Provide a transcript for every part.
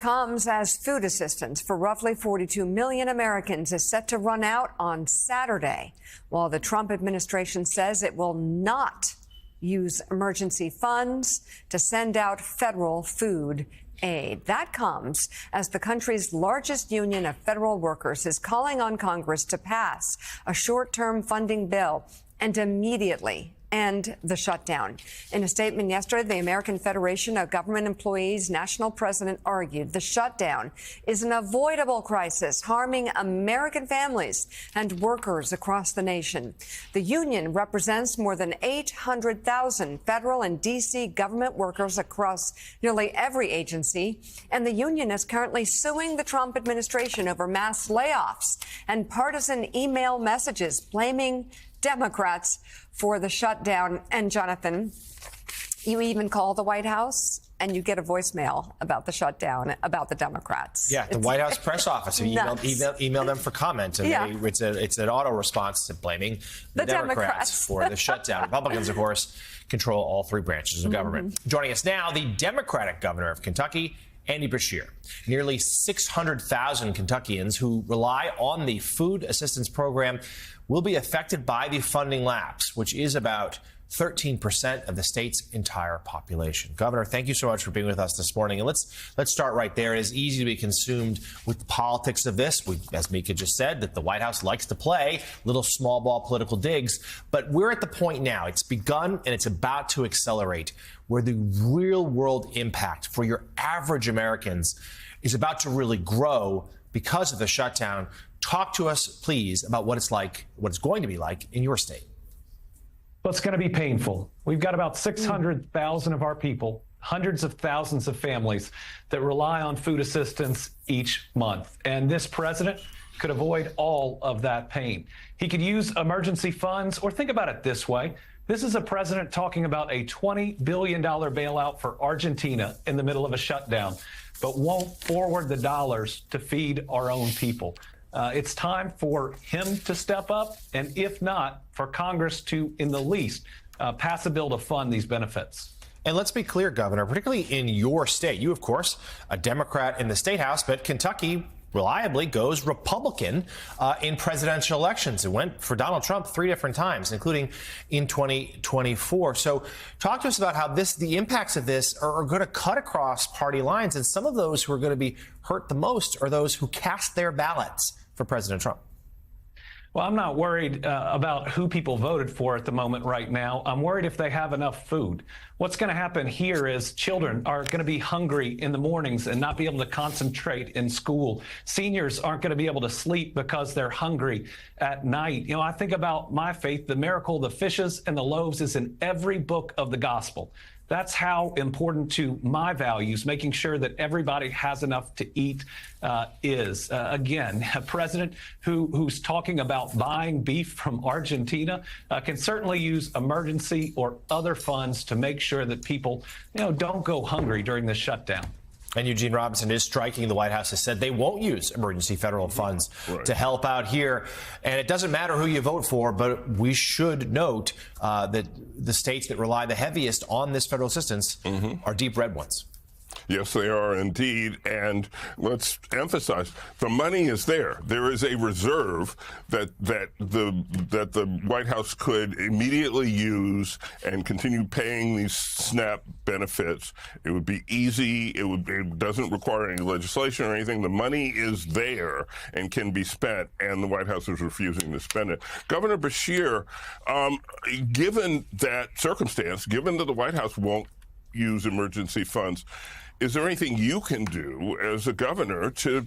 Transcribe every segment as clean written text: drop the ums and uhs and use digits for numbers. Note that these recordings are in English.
Comes as food assistance for roughly 42 million Americans is set to run out on Saturday, while the Trump administration says it will not use emergency funds to send out federal food aid. That comes as the country's largest union of federal workers is calling on Congress to pass a short-term funding bill and immediately end the shutdown. In a statement yesterday, the American Federation of Government Employees national president argued the shutdown is an avoidable crisis harming American families and workers across the nation. The union represents more than 800,000 federal and D.C. government workers across nearly every agency, and the union is currently suing the Trump administration over mass layoffs and partisan email messages blaming Democrats for the shutdown. And Jonathan, you even call the White House and you get a voicemail about the shutdown, about the Democrats. Yeah, the White House press office. You email them for comment. And yeah. It's an auto response to blaming the Democrats for the shutdown. Republicans, of course, control all three branches of government. Joining us now, the Democratic governor of Kentucky, Andy Beshear. Nearly 600,000 Kentuckians who rely on the food assistance program will be affected by the funding lapse, which is about 13% of the state's entire population. Governor, thank you so much for being with us this morning. And let's start right there. It is easy to be consumed with the politics of this. As Mika just said, that the White House likes to play little small ball political digs. But we're at the point now, it's begun and it's about to accelerate, where the real world impact for your average Americans is about to really grow because of the shutdown. Talk to us, please, about what it's going to be like in your state. Well, it's going to be painful. We've got about 600,000 of our people, hundreds of thousands of families that rely on food assistance each month. And this president could avoid all of that pain. He could use emergency funds, or think about it this way. This is a president talking about a $20 billion bailout for Argentina in the middle of a shutdown, but won't forward the dollars to feed our own people. It's time for him to step up, and if not, for Congress to, in the least, pass a bill to fund these benefits. And let's be clear, Governor, particularly in your state, you, of course, a Democrat in the state house, but Kentucky reliably goes Republican in presidential elections. It went for Donald Trump 3 different times, including in 2024. So talk to us about how the impacts of this are going to cut across party lines. And some of those who are going to be hurt the most are those who cast their ballots for President Trump. Well, I'm not worried about who people voted for at the moment right now. I'm worried if they have enough food. What's going to happen here is children are going to be hungry in the mornings and not be able to concentrate in school. Seniors aren't going to be able to sleep because they're hungry at night. You know, I think about my faith. The miracle of the fishes and the loaves is in every book of the gospel. That's how important to my values, making sure that everybody has enough to eat is. Again, a president who's talking about buying beef from Argentina can certainly use emergency or other funds to make sure that people, don't go hungry during this shutdown. And Eugene Robinson is striking. The White House has said they won't use emergency federal funds to help out here. And it doesn't matter who you vote for, but we should note that the states that rely the heaviest on this federal assistance are deep red ones. Yes, they are indeed. And let's emphasize, the money is there. There is a reserve that the White House could immediately use and continue paying these SNAP benefits. It would be easy. It doesn't require any legislation or anything. The money is there and can be spent, and the White House is refusing to spend it. Governor Beshear, given that circumstance, given that the White House won't use emergency funds, is there anything you can do as a governor to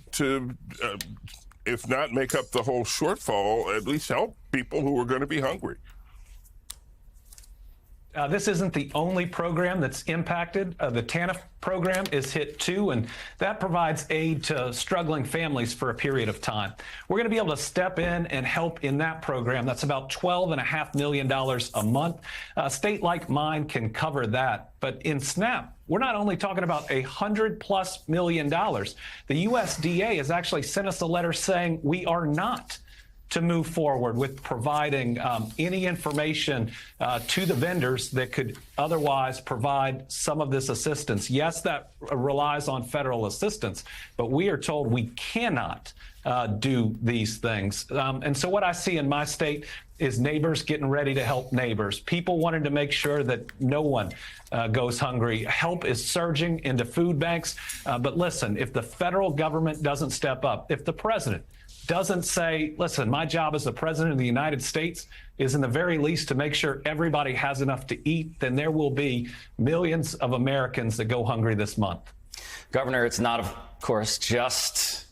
if not make up the whole shortfall, at least help people who are going to be hungry? This isn't the only program that's impacted. The TANF program is hit too, and that provides aid to struggling families for a period of time. We're going to be able to step in and help in that program. That's about $12.5 million a month. A state like mine can cover that. But in SNAP, we're not only talking about $100+ million. The USDA has actually sent us a letter saying we are not to move forward with providing any information to the vendors that could otherwise provide some of this assistance. Yes, that relies on federal assistance, but we are told we cannot do these things. And so what I see in my state is neighbors getting ready to help neighbors, people wanting to make sure that no one goes hungry. Help is surging into food banks. But listen, if the federal government doesn't step up, if the president doesn't say, listen, my job as the president of the United States is in the very least to make sure everybody has enough to eat, then there will be millions of Americans that go hungry this month. Governor, it's not, of course, just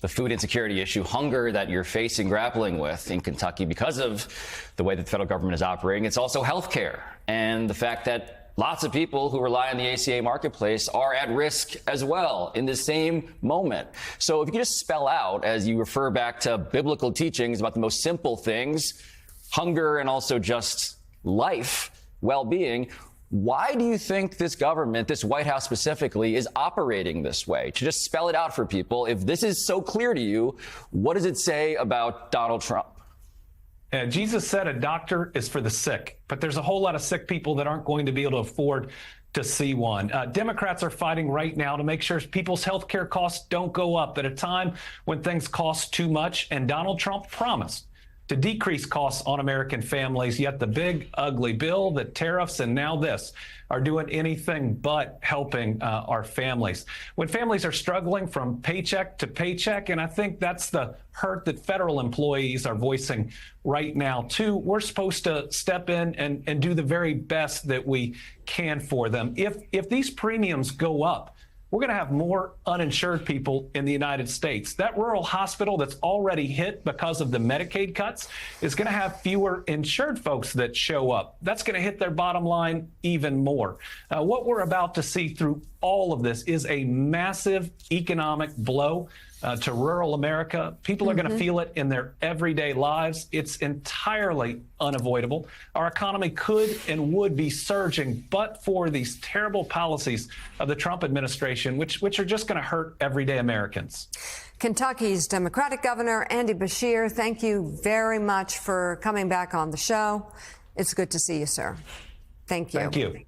the food insecurity issue, hunger that you're facing, grappling with in Kentucky because of the way that the federal government is operating. It's also health care and the fact that lots of people who rely on the ACA marketplace are at risk as well in the same moment. So if you could just spell out, as you refer back to biblical teachings about the most simple things, hunger and also just life, well-being, why do you think this government, this White House specifically, is operating this way? To just spell it out for people, if this is so clear to you, what does it say about Donald Trump? Jesus said a doctor is for the sick, but there's a whole lot of sick people that aren't going to be able to afford to see one. Democrats are fighting right now to make sure people's health care costs don't go up at a time when things cost too much, and Donald Trump promised to decrease costs on American families, yet the big, ugly bill, the tariffs, and now this are doing anything but helping our families. When families are struggling from paycheck to paycheck, and I think that's the hurt that federal employees are voicing right now, too, we're supposed to step in and do the very best that we can for them. If these premiums go up, we're going to have more uninsured people in the United States. That rural hospital that's already hit because of the Medicaid cuts is going to have fewer insured folks that show up. That's going to hit their bottom line even more. What we're about to see through all of this is a massive economic blow to rural America. People are going to feel it in their everyday lives. It's entirely unavoidable. Our economy could and would be surging, but for these terrible policies of the Trump administration, which are just going to hurt everyday Americans. Kentucky's Democratic Governor Andy Beshear, thank you very much for coming back on the show. It's good to see you, sir. Thank you. Thank you.